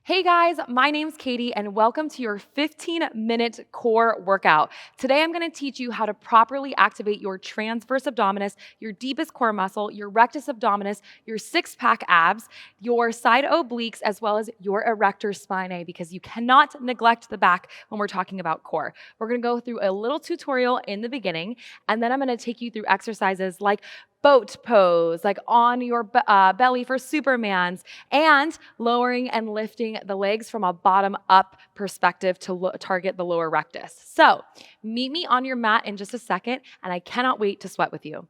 Hey guys, my name's Katie and welcome to your 15-minute core workout. Today I'm going to teach you how to properly activate your transverse abdominis, your deepest core muscle, your rectus abdominis, your six-pack abs, your side obliques, as well as your erector spinae because you cannot neglect the back when we're talking about core. We're going to go through a little tutorial in the beginning and then I'm going to take you through exercises like boat pose, like on your belly for Superman's, and lowering and lifting the legs from a bottom up perspective to target the lower rectus. So meet me on your mat in just a second, and I cannot wait to sweat with you.